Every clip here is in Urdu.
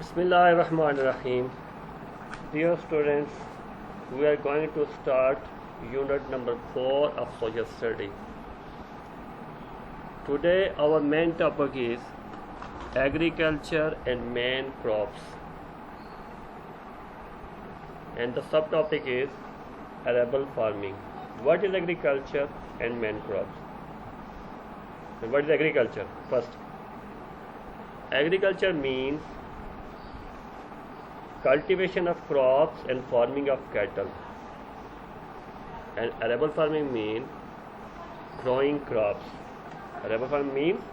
Bismillahirrahmanirrahim. Dear students, we are going to start unit number 4 of social study. Today our main topic is agriculture and main crops. And the subtopic is arable farming. What is agriculture and main crops? And what is agriculture? First, agriculture means cultivation of crops and farming of cattle, and arable farming means growing crops. Arable farming means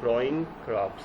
growing crops.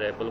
arable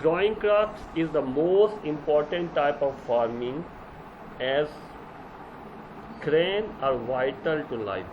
Growing crops is the most important type of farming as grain are vital to life.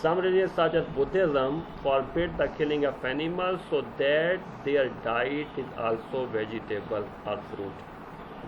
Some religions such as Buddhism forbid the killing of animals so that their diet is also vegetable or fruit.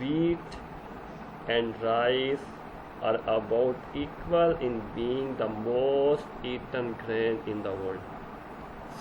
Wheat and rice are about equal in being the most eaten grain in the world.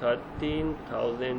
13,000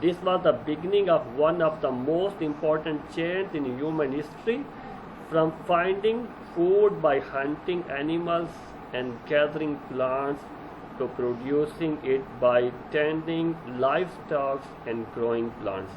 This was the beginning of one of the most important changes in human history, from finding food by hunting animals and gathering plants to producing it by tending livestock and growing plants.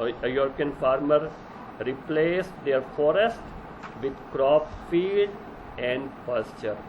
European farmer replaced their forest with crop field and pasture.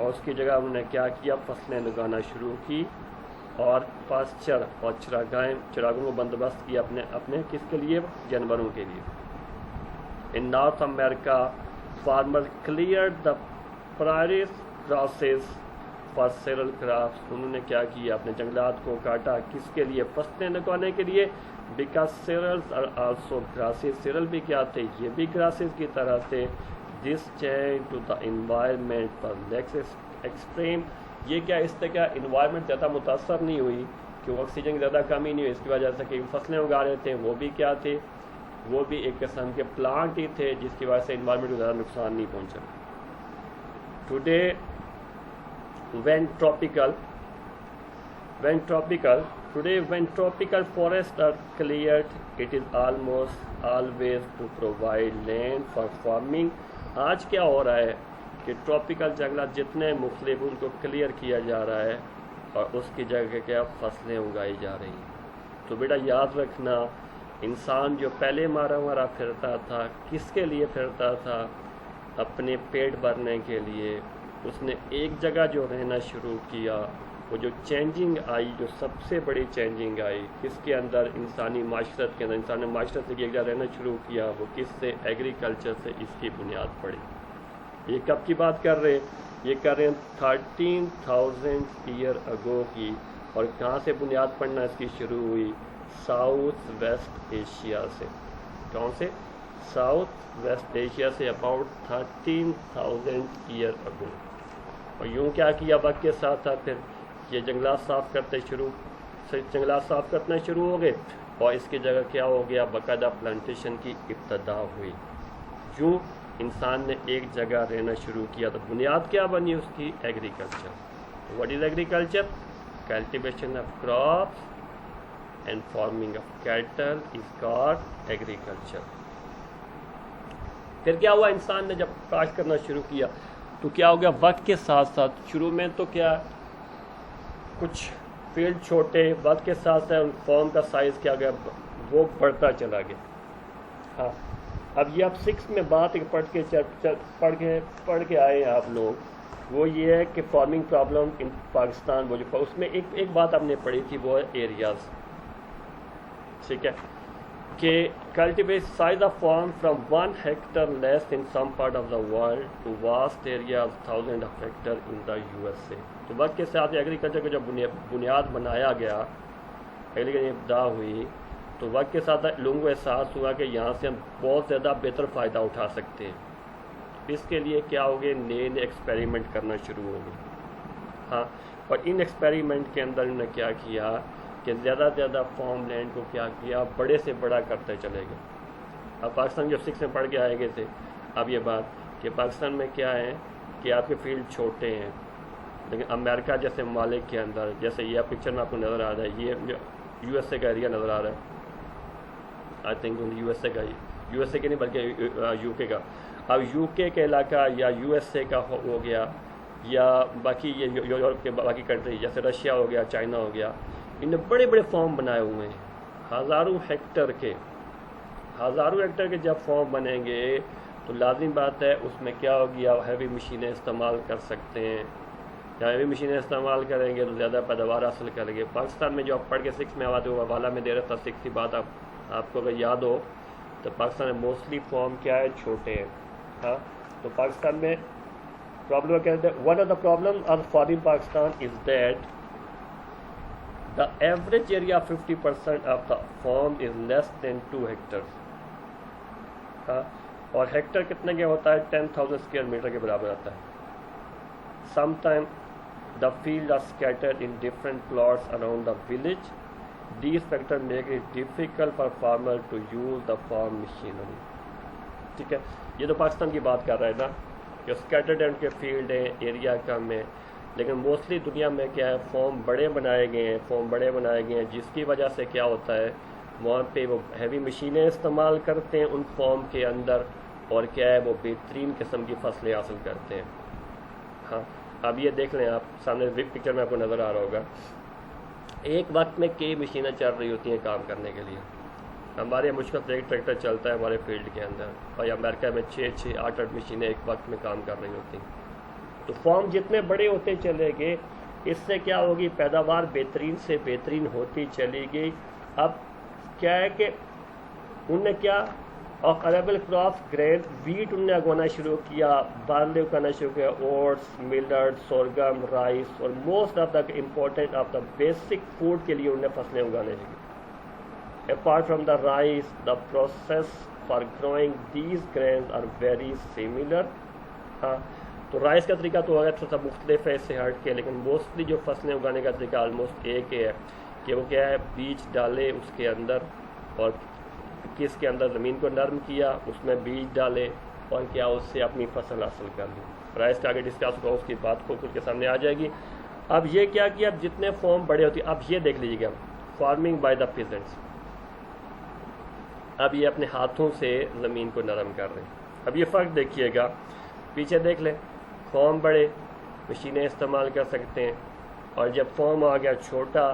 اور اس کی جگہ انہوں نے کیا کیا، فصلیں لگانا شروع کی اور پاسچر اور چراغوں کو بندوبست کیا اپنے کس کے لیے، جانوروں کے لیے. In North America farmer cleared the prairies grasses for cereal crops. انہوں نے کیا کیا، اپنے جنگلات کو کاٹا کس کے لیے، فصلیں لگانے کے لیے. Because cereals are also grasses, cereal بھی کیا تھے، یہ بھی گراسز کی طرح تھے. This change to the environment پر لیکس ایکسٹریم. یہ کیا، اس سے کیا انوائرمنٹ زیادہ متاثر نہیں ہوئی کہ آکسیجن کی زیادہ کمی نہیں ہوئی، اس کی وجہ سے کہ فصلیں اگا رہے تھے وہ بھی کیا تھے، وہ بھی ایک قسم کے پلانٹ ہی تھے، جس کی وجہ سے انوائرمنٹ کو زیادہ نقصان نہیں پہنچا. Today when tropical forests are cleared, it is almost always to provide land for farming. آج کیا ہو رہا ہے کہ ٹراپیکل جنگلات جتنے مختلف ان کو کلیئر کیا جا رہا ہے اور اس کی جگہ کیا فصلیں اگائی جا رہی ہیں. تو بیٹا یاد رکھنا، انسان جو پہلے مارا پھرتا تھا، کس کے لیے پھرتا تھا، اپنے پیٹ بھرنے کے لیے. اس نے ایک جگہ جو رہنا شروع کیا، وہ جو چینجنگ آئی، جو سب سے بڑی چینجنگ آئی کس کے اندر، انسانی معاشرت کے اندر. انسان نے معاشرت سے ایک جگہ رہنا شروع کیا، وہ کس سے، ایگریکلچر سے اس کی بنیاد پڑی. یہ کب کی بات کر رہے ہیں، یہ کر رہے ہیں 13,000 ایئر اگو کی. اور کہاں سے بنیاد پڑنا اس کی شروع ہوئی، ساؤتھ ویسٹ ایشیا سے. کون سے، ساؤتھ ویسٹ ایشیا سے، اباؤٹ 13,000 ایئر اگو. اور یوں کیا کیا، وقت کے ساتھ ساتھ پھر یہ جنگلات صاف کرنا شروع ہو گئے اور اس کی جگہ کیا ہو گیا، باقاعدہ پلانٹیشن کی ابتدا ہوئی. یوں انسان نے ایک جگہ رہنا شروع کیا تو بنیاد کیا بنی اس کی، agriculture. What is agriculture? Cultivation of crops and farming of cattle is called agriculture. پھر کیا ہوا، انسان نے جب کاشت کرنا شروع کیا تو کیا ہو گیا، وقت کے ساتھ ساتھ شروع میں تو کیا کچھ فیلڈ چھوٹے، وقت کے ساتھ ساتھ ان فارم کا سائز کیا گیا، وہ بڑھتا چلا گیا. ہاں اب یہ آپ 6 میں بات ایک پڑھ کے آئے ہیں آپ لوگ، وہ یہ ہے کہ فارمنگ پرابلم ان پاکستان، وہ جو اس میں ایک بات آپ نے پڑھی تھی، وہ ہے ایریاز. ٹھیک ہے، کہ cultivate size of farm from 1 hectare less in some part of the world to vast areas 1000 of hectare in the USA. تو وقت کے ساتھ ایگریکلچر کو جب بنیاد بنایا گیا، ایگریکلچر ابتدا ہوئی، تو وقت کے ساتھ لوگوں کو احساس ہوا کہ یہاں سے ہم بہت زیادہ بہتر فائدہ اٹھا سکتے ہیں. اس کے لیے کیا ہو گئے، نئے ایکسپیریمنٹ کرنا شروع ہو گئے. ہاں، اور ان ایکسپیریمنٹ کے اندر انہوں نے کیا کیا کہ زیادہ سے زیادہ فارم لینڈ کو کیا کیا، بڑے سے بڑا کرتے چلے گئے. اب پاکستان جو 6 میں پڑھ کے آئے گئے تھے، اب یہ بات کہ پاکستان میں کیا ہے کہ آپ کے فیلڈ چھوٹے ہیں، لیکن امریکہ جیسے ممالک کے اندر، جیسے یہ پکچر میں آپ کو نظر آ رہا ہے، یہ یو ایس اے کا ایریا نظر آ رہا ہے. آئی تھنک یو ایس اے کا، یو ایس اے کے نہیں بلکہ یو کے کا. اب یو کے علاقہ یا یو ایس اے کا ہو گیا، یا باقی یہ یورپ کے باقی کنٹری جیسے رشیا ہو گیا، چائنا ہو گیا، ان نے بڑے بڑے فارم بنائے ہوئے ہیں، ہزاروں ہیکٹر کے جب فارم بنیں گے تو لازم بات ہے اس میں کیا ہوگی، آپ ہیوی مشینیں استعمال کر سکتے ہیں. یا ہیوی مشینیں استعمال کریں گے تو زیادہ پیداوار حاصل کریں گے. پاکستان میں جو آپ پڑھ کے 6 میں آواز ہوا، حوالہ میں دے رہا تھا 6 کی بات، آپ کو اگر یاد ہو تو پاکستان میں موسٹلی فارم کیا ہے، چھوٹے ہیں. ہاں، تو پاکستان میں پرابلم کہتے ہیں، one of the problem of farming Pakistan is that the average area of 50% of the farm is less than 2 hectares. ہاں، اور ہیکٹر کتنے کے ہوتا ہے، 10,000 اسکوائر میٹر کے برابر آتا ہے. Sometimes the fields are scattered in different plots around the village. These factors make it difficult for farmer to use the farm machinery. ٹھیک ہے، یہ تو پاکستان کی بات کر رہا ہے نا، کہ اسکیٹرڈ ان کے فیلڈ ہیں، ایریا کم ہے. لیکن موسٹلی دنیا میں کیا ہے، فارم بڑے بنائے گئے ہیں، جس کی وجہ سے کیا ہوتا ہے، وہاں پہ وہ ہیوی مشینیں استعمال کرتے ہیں ان فارم کے اندر، اور کیا ہے، وہ بہترین قسم کی فصلیں حاصل کرتے ہیں. ہاں، اب یہ دیکھ لیں آپ سامنے پکچر میں آپ کو نظر آ رہا ہوگا، ایک وقت میں کئی مشینیں چل رہی ہوتی ہیں کام کرنے کے لیے. ہمارے مشکل سے ایک ٹریکٹر چلتا ہے ہمارے فیلڈ کے اندر، اور امریکہ میں 6-8 مشینیں ایک وقت میں کام کر رہی ہوتی ہیں. تو فارم جتنے بڑے ہوتے چلے گئے اس سے کیا ہوگی، پیداوار بہترین سے بہترین ہوتی چلی گئی. اب کیا ہے کہ انہوں نے کیا of arable crops grain, wheat انہوں نے اگانا شروع کیا، بارلے اگانا شروع کیا، اوٹس، ملٹ، سورگم، رائس، اور most of the important of the basic food کے لیے انہوں نے فصلیں اگانے لگی. Apart from the rice, the process for growing these grains are very similar. ہاں تو رائس کا طریقہ تو اگر تھوڑا سا مختلف ہے اس سے ہٹ کے، لیکن موسٹلی جو فصلیں اگانے کا طریقہ آلموسٹ ایک ہی ہے کہ وہ کیا ہے، بیج ڈالے اس کے اندر، اور کس کے اندر زمین کو نرم کیا، اس میں بیج ڈالے، اور کیا اس سے اپنی فصل حاصل کر لی. رائس کا آگے ڈسکس ہوگا، اس کی بات کو کچھ کے سامنے آ جائے گی. اب یہ کیا کیا، اب جتنے فارم بڑے ہوتی، اب یہ دیکھ لیجیے گا فارمنگ بائی دا پیزنٹس. اب یہ اپنے ہاتھوں سے زمین کو نرم کر رہے ہیں. اب یہ فرق دیکھیے گا، پیچھے دیکھ لیں، فارم بڑے مشینیں استعمال کر سکتے ہیں، اور جب فارم آ گیا چھوٹا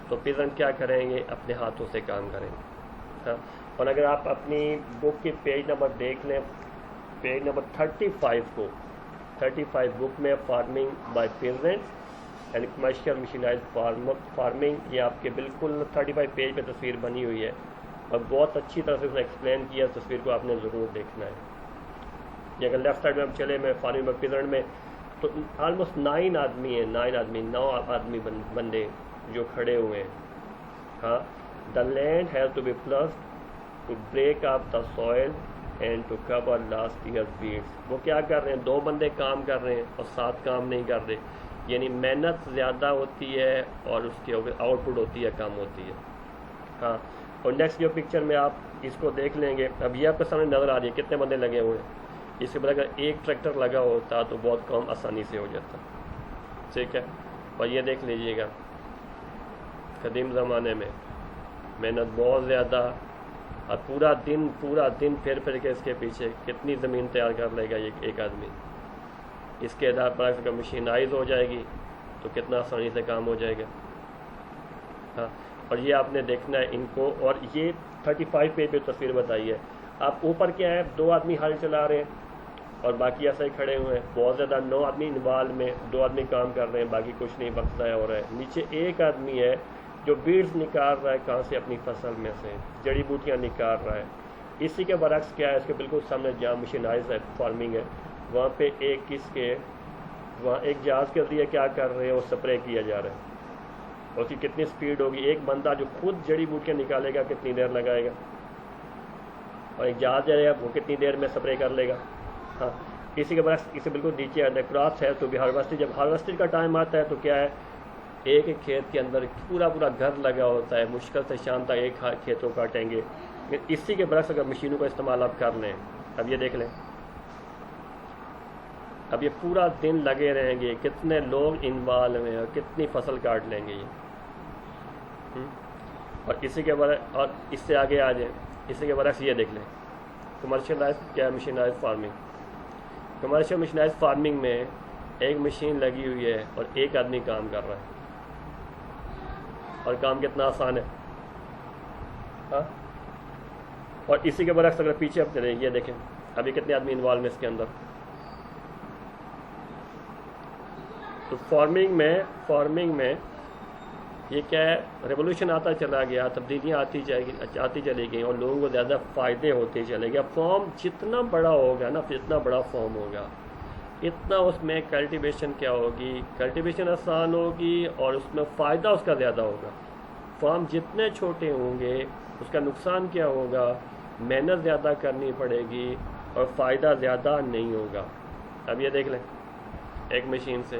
تو پیزنٹ کیا کریں گے، اپنے ہاتھوں سے کام کریں گے. ہاں اور اگر آپ اپنی بک کی پیج نمبر دیکھ لیں، پیج نمبر 35 کو، 35 بک میں farming by peasants and commercial mechanised farming, یہ آپ کے بالکل 35 پیج پہ تصویر بنی ہوئی ہے، اور بہت اچھی طرح سے اس نے ایکسپلین کیا. تصویر کو آپ نے ضرور دیکھنا ہے. یہ اگر لیفٹ سائڈ میں ہم چلے میں فارمنگ بائی پیزنٹ میں، تو آلموسٹ 9 آدمی ہیں، 9 آدمی بندے جو کھڑے ہوئے ہیں. ہاں the land has to be ploughed to break up the soil and to cover last year weeds. وہ کیا کر رہے ہیں، 2 بندے کام کر رہے ہیں اور 7 کام نہیں کر رہے، یعنی محنت زیادہ ہوتی ہے اور اس کی آؤٹ پٹ ہوتی ہے کم ہوتی ہے. ہاں اور نیکسٹ جو پکچر میں آپ اس کو دیکھ لیں گے، اب یہ آپ کے سامنے نظر آ رہی ہے کتنے بندے لگے ہوئے ہیں. اس کے بعد اگر ایک ٹریکٹر لگا ہوتا تو بہت کام آسانی سے ہو جاتا. ٹھیک ہے، اور یہ دیکھ لیجئے گا قدیم زمانے میں محنت بہت زیادہ، اور پورا دن پھر کے اس کے پیچھے کتنی زمین تیار کر لے گا یہ ایک آدمی. اس کے آدھار پر اگر مشینائز ہو جائے گی تو کتنا آسانی سے کام ہو جائے گا. ہاں اور یہ آپ نے دیکھنا ہے ان کو، اور یہ 35 پیج پہ تصویر بتائی ہے. آپ اوپر کیا ہے، 2 آدمی ہل چلا رہے ہیں اور باقی ایسے ہی کھڑے ہوئے ہیں. بہت زیادہ 9 آدمی انوالو میں، 2 آدمی کام کر رہے ہیں، باقی کچھ نہیں، وقت ضائع ہو رہا ہے. نیچے ایک آدمی ہے جو بیڈز نکال رہا ہے، کہاں سے، اپنی فصل میں سے جڑی بوٹیاں نکال رہا ہے. اسی کے برعکس کیا ہے، اس کے بالکل سامنے جہاں مشینائز ہے فارمنگ ہے، وہاں پہ وہاں ایک جہاز کے ذریعے کیا کر رہے ہیں، وہ سپرے کیا جا رہا ہے. اور اس کی کتنی سپیڈ ہوگی، ایک بندہ جو خود جڑی بوٹیاں نکالے گا کتنی دیر لگائے گا، اور ایک جہاز جائے گا وہ کتنی دیر میں سپرے کر لے گا. ہاں اسی کے برعکس اسے بالکل نیچے آتا ہے کراپس ہے تو بھی ہارویسٹنگ. جب ہارویسٹنگ کا ٹائم آتا ہے تو کیا ہے، ایک کھیت کے اندر پورا گھر لگا ہوتا ہے، مشکل سے شام تک ایک کھیتوں کاٹیں گے. اسی کے برعکس اگر مشینوں کا استعمال آپ کر لیں، اب یہ دیکھ لیں، اب یہ پورا دن لگے رہیں گے، کتنے لوگ انوالو ہیں اور کتنی فصل کاٹ لیں گے یہ. اور اسی کے برعکس، اور اس سے آگے آ جائیں، اسی کے برعکس یہ دیکھ لیں کمرشلائز کیا مشینائز فارمنگ. کمرشل مشینائز فارمنگ میں ایک مشین لگی ہوئی ہے اور ایک آدمی کام کر رہا ہے، اور کام کتنا آسان ہے. ہاں اور اسی کے برعکس اگر پیچھے آپ چلیں، یہ دیکھیں ابھی کتنے آدمی انوالو ہیں اس کے اندر. تو فارمنگ میں یہ کیا ہے، ریولوشن آتا چلا گیا، تبدیلیاں آتی چلی گئیں، اور لوگوں کو زیادہ فائدے ہوتے چلے گئے. فارم جتنا بڑا ہوگا نا، جتنا بڑا فارم ہوگا اتنا اس میں کلٹیویشن کیا ہوگی، کلٹیویشن آسان ہوگی، اور اس میں فائدہ اس کا زیادہ ہوگا. فارم جتنے چھوٹے ہوں گے اس کا نقصان کیا ہوگا، محنت زیادہ کرنی پڑے گی اور فائدہ زیادہ نہیں ہوگا. اب یہ دیکھ لیں، ایک مشین سے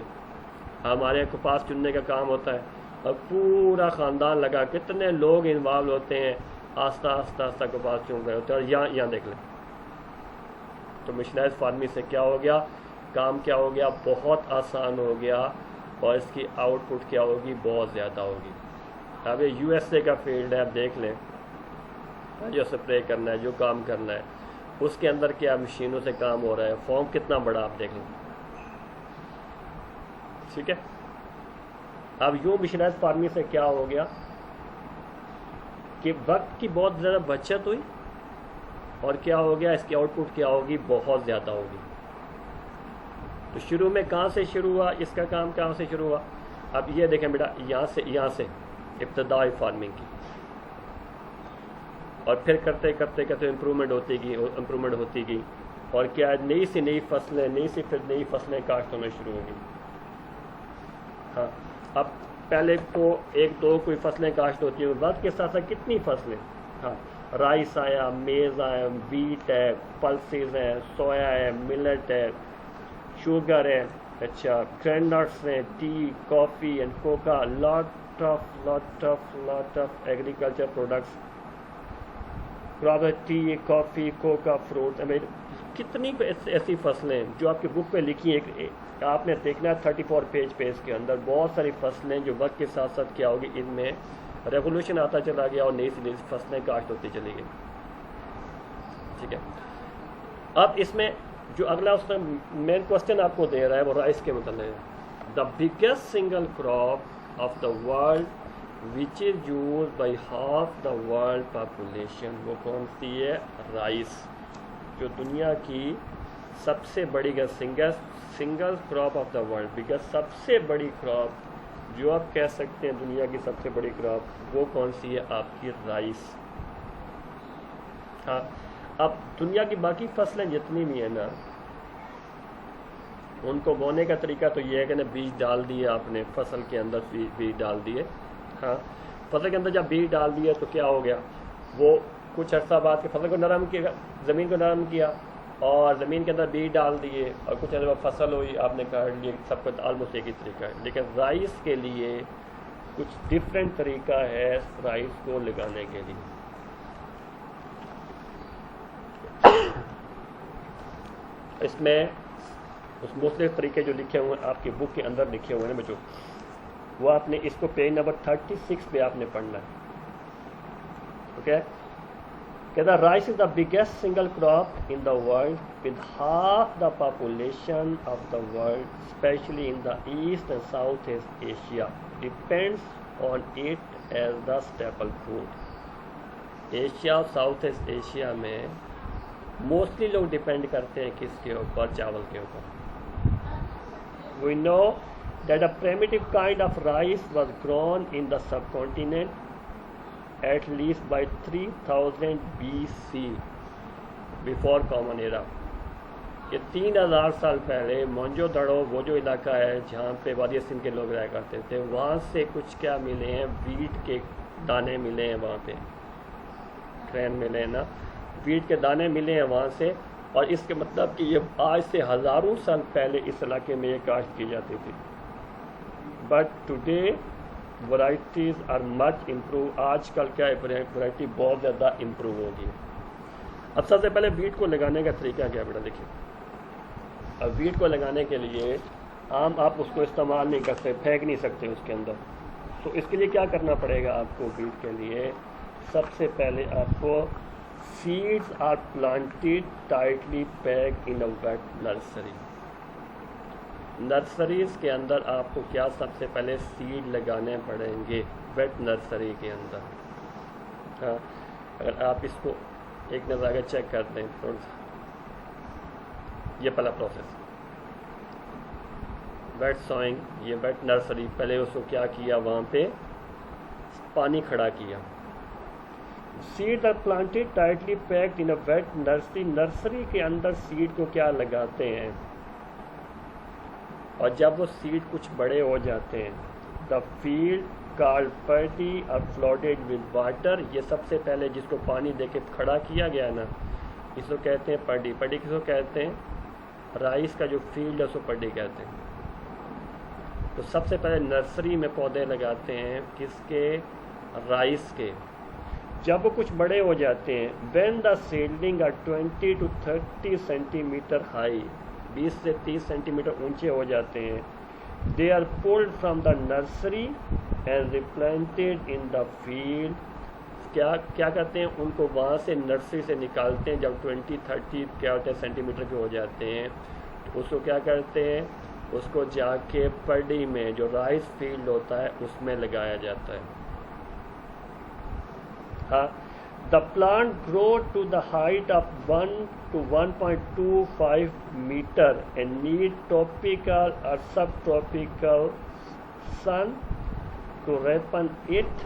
ہمارے کپاس چننے کا کام ہوتا ہے، اور پورا خاندان لگا، کتنے لوگ انوالو ہوتے ہیں، آہستہ کپاس چن رہے ہوتے ہیں. اور یہاں دیکھ لیں، تو مشینائز فارمنگ سے کیا ہو گیا، کام کیا ہو گیا، بہت آسان ہو گیا، اور اس کی آؤٹ پٹ کیا ہوگی، بہت زیادہ ہوگی. اب یہ USA کا فیلڈ ہے، اب دیکھ لیں، جو سپرے کرنا ہے، جو کام کرنا ہے، اس کے اندر کیا مشینوں سے کام ہو رہا ہے. فارم کتنا بڑا آپ دیکھ لیں. ٹھیک ہے، اب یوں مشینائز فارمنگ سے کیا ہو گیا کہ وقت کی بہت زیادہ بچت ہوئی، اور کیا ہو گیا، اس کی آؤٹ پٹ کیا ہوگی، بہت زیادہ ہوگی. تو شروع میں کہاں سے شروع ہوا، اس کا کام کہاں سے شروع ہوا؟ اب یہ دیکھیں بیٹا، یہاں سے ابتدائی فارمنگ کی، اور پھر کرتے کرتے کرتے امپرومنٹ ہوتی گئی، اور کیا نئی سے نئی فصلیں کاشت ہونا شروع ہو گئی. ہاں، اب پہلے کو ایک دو کوئی فصلیں کاشت ہوتی ہیں، وقت کے ساتھ ساتھ کتنی فصلیں، ہاں، رائس آیا، میز آیا، ویٹ ہے، پلسز ہے، سویا ہے، ملٹ ہے، شوگر ہے، اچھا، گرینڈ نٹس ہیں، tea, coffee and cocoa, lot of agriculture products, tea, coffee, cocoa, fruit, کتنی ایسی فصلیں ہیں جو آپ کی بک پہ لکھی ہیں. آپ نے دیکھنا ہے 34 پیج پہ، اس کے اندر بہت ساری فصلیں جو وقت کے ساتھ ساتھ کیا ہوگی، ان میں ریولوشن آتا چلا گیا اور نئی سے نئی فصلیں کاشت ہوتی چلی گئی. ٹھیک ہے، اب اس میں جو اگلا اس میں مین کوشچن آپ کو دے رہا ہے وہ رائس کے متعلق ہے. دا biggest single crop of the world which is use by half the world population, وہ کون سی ہے؟ رائس. جو دنیا کی سب سے بڑی single crop of the world, biggest سب سے بڑی کراپ جو آپ کہہ سکتے ہیں دنیا کی سب سے بڑی کراپ، وہ کون سی ہے؟ آپ کی رائس. ہاں، اب دنیا کی باقی فصلیں جتنی بھی ہیں نا، ان کو بونے کا طریقہ تو یہ ہے کہ نا بیج ڈال دیے آپ نے، فصل کے اندر بیج ڈال دیے. ہاں، فصل کے اندر جب بیج ڈال دیے تو کیا ہو گیا، وہ کچھ عرصہ بعد کے فصل کو نرم کیا، زمین کو نرم کیا، اور زمین کے اندر بیج ڈال دیے، اور کچھ عرصہ بعد فصل ہوئی، آپ نے کاٹ لیے. سب کا آلموسٹ ایک ہی طریقہ ہے، لیکن رائس کے لیے کچھ ڈفرینٹ طریقہ ہے رائس کو لگانے کے لیے. اس میں اس مختلف طریقے جو لکھے ہوئے ہیں آپ کی بک کے اندر لکھے ہوئے ہیں بچوں، وہ آپ نے اس کو پیج نمبر 36 پہ آپ نے پڑھنا ہے. اوکے، کہتا rice is the biggest single crop in the world with half the population of the world especially in the east and south east Asia depends on it as the staple food. Asia اور ساؤتھ ایسٹ ایشیا میں موسٹلی لوگ ڈپینڈ کرتے ہیں کس کے اوپر؟ چاول کے اوپر. We know that a primitive kind of rice was grown in the subcontinent at least by 3000 BC, before Common Era. یہ 3000 سال پہلے مونجو دڑو، وہ جو علاقہ ہے جہاں پہ وادی سندھ کے لوگ رہا کرتے تھے، وہاں سے کچھ کیا ملے ہیں؟ ویٹ کے دانے ملے ہیں وہاں پہ، ٹرین ملے ہیں نا، ویٹ کے دانے ملے ہیں وہاں سے. اور اس کے مطلب کہ یہ آج سے ہزاروں سال پہلے اس علاقے میں یہ کاشت کی جاتی تھی. But today varieties are much improve. آج کل کیا ہے، ورائٹی بہت زیادہ امپروو ہوگی. اب سب سے پہلے ویٹ کو لگانے کا طریقہ کیا بیٹا دیکھیے. اب ویٹ کو لگانے کے لیے آپ اس کو استعمال نہیں کر سکتے، پھینک نہیں سکتے اس کے اندر. تو اس کے لیے کیا کرنا پڑے گا آپ کو؟ ویٹ کے لیے سب سے پہلے آپ کو seeds are planted tightly packed in a wet nursery. Nurseries کے اندر آپ کو کیا سب سے پہلے سیڈ لگانے پڑیں گے؟ ویٹ نرسری کے اندر. ہاں، اگر آپ اس کو ایک نظر آگے چیک کرتے ہیں تھوڑا سا، یہ پہلا پروسیس ویٹ سوئنگ، یہ ویٹ نرسری. پہلے اس کو کیا کیا؟ وہاں پہ پانی کھڑا کیا. Seed are planted tightly packed in a wet nursery. Nursery کے اندر سیڈ کو کیا لگاتے ہیں، اور جب وہ سیڈ کچھ بڑے ہو جاتے ہیں، دا فیلڈ کالڈ پرٹی اور فلوڈیڈ ود واٹر. یہ سب سے پہلے جس کو پانی دے کے کھڑا کیا گیا نا، اس کو کہتے ہیں پرڈی. پرڈی کس کو کہتے ہیں؟ رائس کا جو فیلڈ ہے اس کو پرڈی کہتے ہیں. تو سب سے پہلے نرسری میں پودے لگاتے ہیں کس کے؟ رائس کے. جب وہ کچھ بڑے ہو جاتے ہیں، when the seedling are 20 to 30 centimetre high, 20 سے 30 سینٹی میٹر اونچے ہو جاتے ہیں، they are pulled from the nursery and replanted in the field. کیا کرتے ہیں؟ ان کو وہاں سے نرسری سے نکالتے ہیں. جب 20-30 کیا ہوتے ہیں سینٹی میٹر کے ہو جاتے ہیں، تو اس کو کیا کرتے ہیں؟ اس کو جا کے پرڈی میں جو رائس فیلڈ ہوتا ہے اس میں لگایا جاتا ہے. ہاں، The plant grows to the height of 1 to 1.25 meter and need tropical or subtropical sun to ripen it.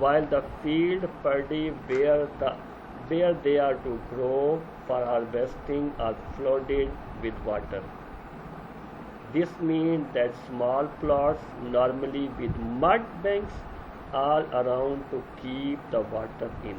while the field paddy where they are to grow for harvesting are flooded with water. This means that small plots, normally with mud banks all around to keep the water in.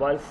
while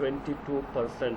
22%.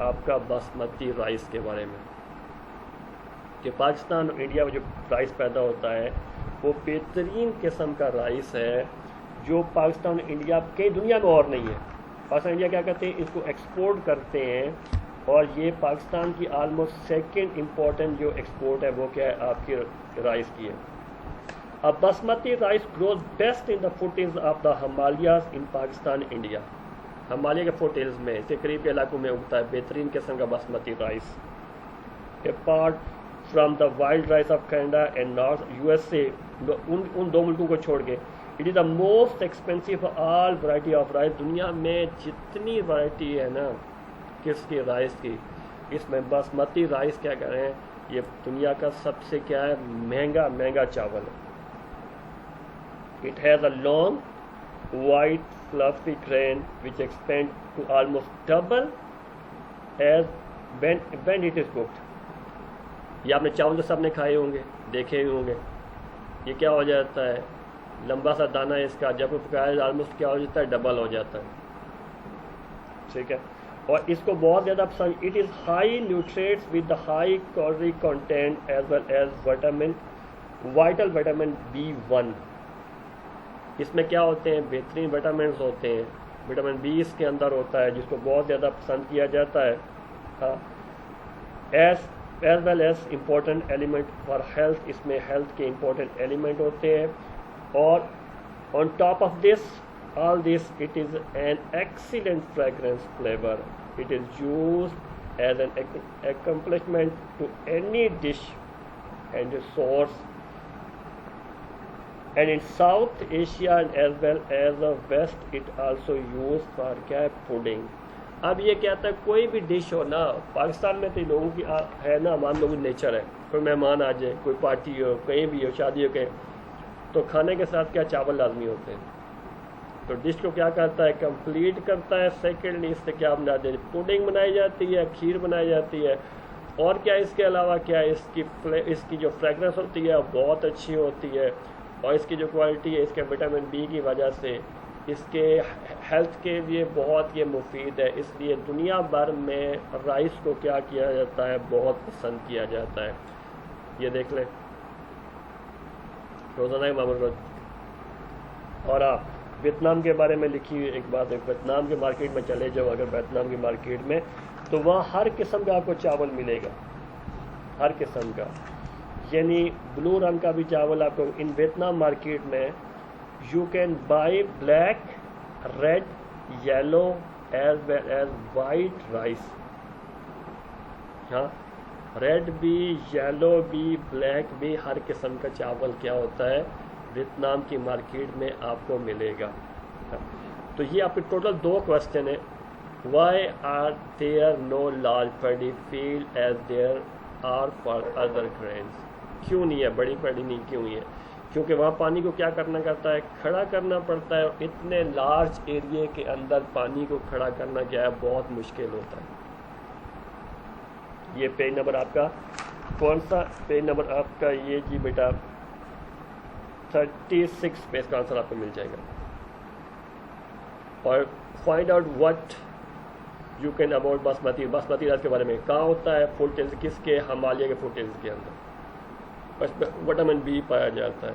آپ کا باسمتی رائس کے بارے میں کہ پاکستان اور انڈیا میں جو رائس پیدا ہوتا ہے وہ بہترین قسم کا رائس ہے جو پاکستان اور انڈیا کئی دنیا میں اور نہیں ہے. پاکستان انڈیا کیا کرتے ہیں, اس کو ایکسپورٹ کرتے ہیں, اور یہ پاکستان کی آلموسٹ سیکنڈ امپورٹنٹ جو ایکسپورٹ ہے وہ کیا ہے, آپ کی رائس کی ہے. اب basmati rice grows best in the foothills of the Himalayas in Pakistan India. Himalaya کے فوٹ ہلز میں سے قریب کے علاقوں میں اگتا ہے بہترین قسم کا basmati rice. Apart from the wild rice of Canada and North U S A, ان دو ملکوں کو چھوڑ کے, it is the most expensive all variety of rice. دنیا میں جتنی ورائٹی ہے نا کس کی رائس کی, اس میں باسمتی رائس کیا کہہ رہے ہیں, یہ دنیا کا سب سے کیا ہے مہنگا چاول ہے. It has a long, white, fluffy grain which expands to almost double as when it is cooked. یہ آپ نے چاول تو سب نے کھائے ہوں گے, دیکھے ہی ہوں گے. یہ کیا ہو جاتا ہے, لمبا سا دانہ ہے اس کا, جب وہ پکایا آلموسٹ کیا ہو جاتا ہے, ڈبل ہو جاتا ہے. ٹھیک ہے, اور اس کو بہت زیادہ پسند. It is high nutrients with the high calorie content as well as vital vitamin B1. اس میں کیا ہوتے ہیں, بہترین وٹامنس ہوتے ہیں. وٹامن بی اس کے اندر ہوتا ہے جس کو بہت زیادہ پسند کیا جاتا ہے. ہاں, as well as important element for health, اس میں ہیلتھ کے امپورٹنٹ ایلیمنٹ ہوتے ہیں. اور on top of this all this, it is an excellent fragrance flavor. It is used as an accompaniment to any dish and sauce. And in South Asia and as well as the West, it also used for pudding. اب یہ کہتا ہے کوئی بھی ڈش ہو نا, پاکستان میں تو لوگوں کی ہے نا, مان لوگوں نیچر ہے, کوئی مہمان آ جائے, کوئی پارٹی ہو, کہیں بھی ہو, شادی ہو, تو کھانے کے ساتھ کیا چاول لازمی ہوتے ہیں. تو ڈش کو کیا کرتا ہے, کمپلیٹ کرتا ہے. سیکنڈلی اس سے کیا بناتے ہیں, پوڈنگ بنائی جاتی ہے, کھیر بنائی جاتی ہے. اور کیا اس کے علاوہ کیا اس کی جو فریگرنس ہوتی ہے بہت اچھی ہوتی ہے, اور اس کی جو کوالٹی ہے اس کے وٹامن بی کی وجہ سے اس کے ہیلتھ کے لیے بہت یہ مفید ہے. اس لیے دنیا بھر میں رائس کو کیا کیا جاتا ہے, بہت پسند کیا جاتا ہے. یہ دیکھ لیں روزانہ معمول. اور آپ ویتنام کے بارے میں لکھی ہوئی ایک بات ہے, ویتنام کے مارکیٹ میں چلے جاؤ اگر ویتنام کی مارکیٹ میں, تو وہاں ہر قسم کا آپ کو چاول ملے گا, ہر قسم کا. یعنی بلو رنگ کا بھی چاول آپ کو ان ویتنام مارکیٹ میں you can buy black, red, yellow as well as white rice. ہاں, ریڈ بھی, یلو بھی, بلیک بھی, ہر قسم کا چاول کیا ہوتا ہے ویتنام کی مارکیٹ میں آپ کو ملے گا. تو یہ آپ کے ٹوٹل 2 کوشچن ہیں. Why are there no large paddy field as there are for other grains. کیوں نہیں ہے بڑی پیڈی, نہیں کیوں نہیں ہے, کیونکہ وہاں پانی کو کیا کرنا کرتا ہے, کھڑا کرنا پڑتا ہے. اور اتنے لارج ایریے کے اندر پانی کو کھڑا کرنا کیا ہے, بہت مشکل ہوتا ہے. یہ پیج نمبر آپ کا کون سا, پیج نمبر آپ کا یہ جی بیٹا 36 پہ اس کا آنسر آپ کو مل جائے گا. اور find out what you can about basmati rice کے بارے میں. کہاں ہوتا ہے, فوٹ ہلز, کس کے, ہمالیہ کے فوٹ ہلز کے اندر. وٹامن بی پایا جاتا ہے,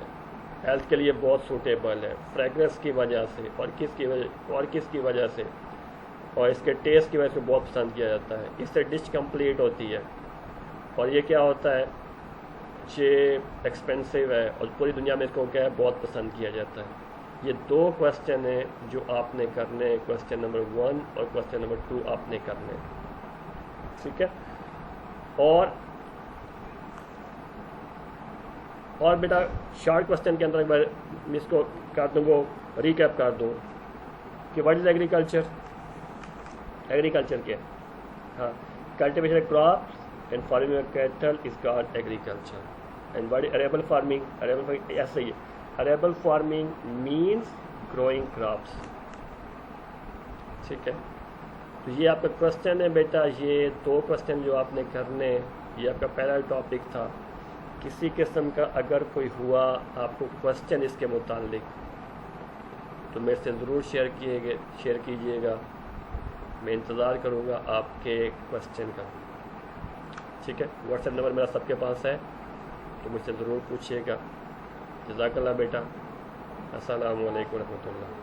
ہیلتھ کے لیے بہت سوٹیبل ہے, فریگرنس کی وجہ سے, اور کس کی وجہ سے, اور اس کے ٹیسٹ کی وجہ سے بہت پسند کیا جاتا ہے. اس سے ڈش کمپلیٹ ہوتی ہے. اور یہ کیا ہوتا ہے, یہ ایکسپینسو ہے, اور پوری دنیا میں اس کو کیا ہے, بہت پسند کیا جاتا ہے. یہ 2 کوشچن ہیں جو آپ نے کرنے ہیں, کوشچن نمبر 1 اور کوشچن نمبر 2 آپ نے کرنے ہیں. ٹھیک ہے. اور بیٹا شارٹ کوشچن کے اندر ایک بار اس کو کر دوں, وہ ریکیپ کر دوں کہ واٹ از ایگریکلچر. ایگریکلچر کیا, ہاں, cultivation crops and farming of cattle is called agriculture. And what is arable farming. Arable farming ایسا ہی ہے, arable farming means growing crops. ٹھیک ہے. تو یہ آپ کا کوشچن ہے بیٹا, یہ 2 کوشچن جو آپ نے کرنے, یہ آپ کا پہلا ٹاپک تھا. کسی قسم کا اگر کوئی ہوا آپ کو کوشچن اس کے متعلق تو میرے سے ضرور شیئر کیجیے گا. میں انتظار کروں گا آپ کے کوشچن کا. ٹھیک ہے, واٹس ایپ نمبر میرا سب کے پاس ہے, تو مجھ سے ضرور پوچھیے گا. جزاک اللہ بیٹا. السلام علیکم ورحمۃ اللہ.